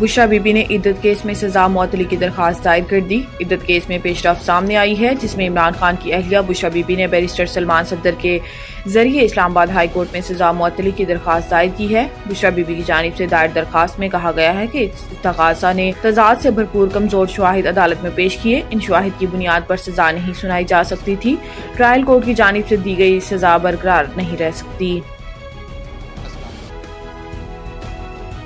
Bushra be be نے عدت case میں سزا معطلی کی درخواست دائر کر دی۔ عدت کیس میں پیش رفت سامنے آئی ہے جس میں عمران خان کی اہلیہ بشرا بی بی نے بیرسٹر سلمان صفدر کے ذریعے اسلام آباد ہائی کورٹ میں سزا معطلی کی درخواست دائر کی ہے۔ بشرا بی بی کی جانب سے دائر درخواست میں کہا گیا ہے کہ تقاضا نے تضاد سے بھرپور کمزور شواہد عدالت میں پیش کیے، ان شواہد کی بنیاد پر سزا نہیں سنائی جا سکتی تھی، ٹرائل کورٹ کی جانب سے دی گئی سزا برقرار نہیں رہ سکتی۔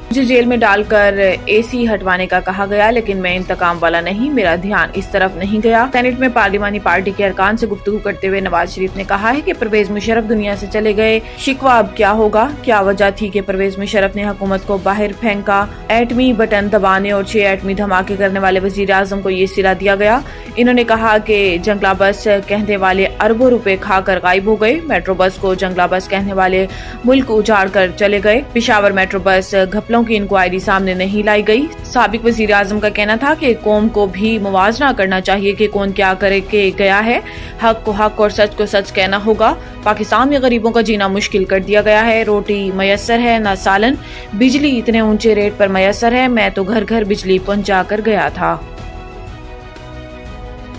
مجھے جیل میں ڈال کر اے سی ہٹوانے کا کہا گیا لیکن میں انتقام والا نہیں، میرا دھیان اس طرف نہیں گیا۔ سینٹ میں پارلیمانی پارٹی کے ارکان سے گفتگو کرتے ہوئے نواز شریف نے کہا ہے کہ پرویز مشرف دنیا سے چلے گئے، شکوہ اب کیا ہوگا؟ کیا وجہ تھی کہ پرویز مشرف نے حکومت کو باہر پھینکا؟ ایٹمی بٹن دبانے اور 6 ایٹمی دھماکے کرنے والے وزیر اعظم کو یہ صلہ دیا گیا۔ انہوں نے کہا کہ جنگلہ بس کہنے والے اربوں روپے کھا کر غائب ہو گئے، میٹرو بس کو جنگلہ بس کہنے والے ملک اجاڑ کر چلے گئے، پشاور میٹرو بس گھپلوں کی انکوائری سامنے نہیں لائی گئی۔ سابق وزیر اعظم کا کہنا تھا کہ قوم کو بھی موازنہ کرنا چاہیے کہ کون کیا کرے کے گیا ہے، حق کو حق اور سچ کو سچ کہنا ہوگا۔ پاکستان میں غریبوں کا جینا مشکل کر دیا گیا ہے، روٹی میسر ہے نہ سالن، بجلی اتنے اونچے ریٹ پر میسر ہے، میں تو گھر گھر بجلی پہنچا کر گیا تھا۔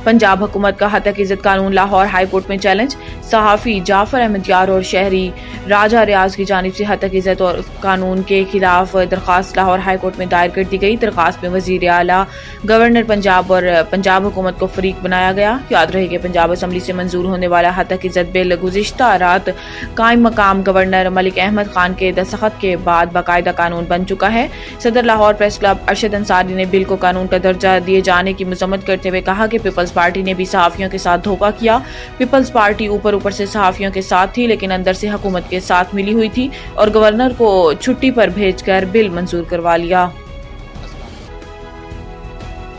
پنجاب حکومت کا حتک عزت قانون لاہور ہائی کورٹ میں چیلنج، صحافی جعفر احمد یار اور شہری راجہ ریاض کی جانب سے حتک عزت اور قانون کے خلاف درخواست لاہور ہائی کورٹ میں دائر کر دی گئی۔ درخواست میں وزیر اعلیٰ، گورنر پنجاب اور پنجاب حکومت کو فریق بنایا گیا۔ یاد رہے کہ پنجاب اسمبلی سے منظور ہونے والا حتک عزت بل گزشتہ رات قائم مقام گورنر ملک احمد خان کے دستخط کے بعد باقاعدہ قانون بن چکا ہے۔ صدر لاہور پریس کلب ارشد انصاری نے بل کو قانون کا درجہ دیے جانے کی مذمت کرتے ہوئے کہا کہ پیپلز پارٹی نے بھی صحافیوں کے ساتھ دھوکہ کیا۔ پیپلز پارٹی اوپر سے صحافیوں کے ساتھ تھی لیکن اندر سے حکومت کے ساتھ ملی ہوئی تھی اور گورنر کو چھٹی پر بھیج کر بل منظور کروا لیا۔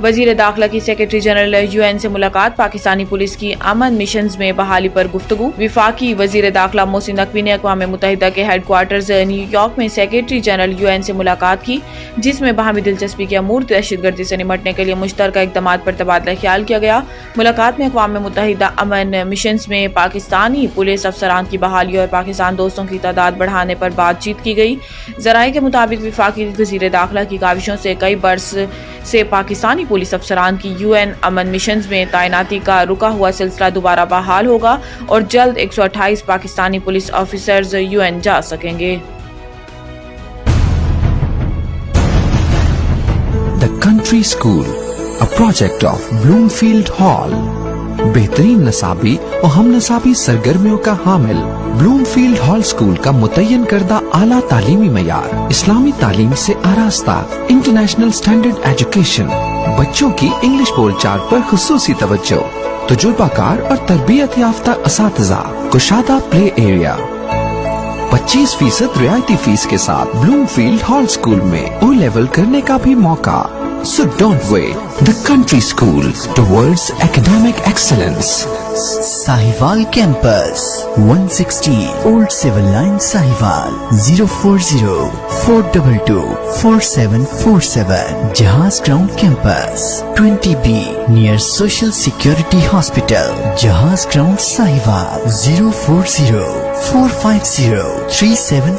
وزیر داخلہ کی سیکرٹری جنرل UN سے ملاقات، پاکستانی پولیس کی امن مشنز میں بحالی پر گفتگو۔ وفاقی وزیر داخلہ محسن نقوی نے اقوام متحدہ کے ہیڈ کوارٹرز نیو یارک میں سیکرٹری جنرل UN سے ملاقات کی جس میں باہمی دلچسپی کے امور، دہشت گردی سے نمٹنے کے لیے مشترکہ اقدامات پر تبادلہ خیال کیا گیا۔ ملاقات میں اقوام متحدہ امن مشنز میں پاکستانی پولیس افسران کی بحالی اور پاکستان دوستوں کی تعداد بڑھانے پر بات چیت کی گئی۔ ذرائع کے مطابق وفاقی وزیر داخلہ کی کاوشوں سے کئی برس سے پاکستانی پولیس افسران کی UN امن مشنز میں تعیناتی کا رکا ہوا سلسلہ دوبارہ بحال ہوگا اور جلد 128 پاکستانی پولیس آفیسرز UN جا سکیں گے۔ The Country School, a project of Bloomfield Hall. بہترین نصابی اور ہم نصابی سرگرمیوں کا حامل بلومفیلڈ ہال اسکول کا متعین کردہ اعلیٰ تعلیمی معیار، اسلامی تعلیم سے آراستہ، انٹرنیشنل سٹینڈرڈ ایجوکیشن، بچوں کی انگلش بول چال پر خصوصی توجہ، تجربہ کار اور تربیت یافتہ اساتذہ، کشادہ پلے ایریا، 25% رعایتی فیس کے ساتھ بلومفیلڈ ہال اسکول میں او لیول کرنے کا بھی موقع۔ So don't wait. The Country School towards academic excellence. Sahiwal Campus, 160 Old Civil Line, Sahiwal, 040-422-4747. Jahaz Ground Campus, 20B near Social Security Hospital, Jahaz Ground, Sahiwal, 040-450-37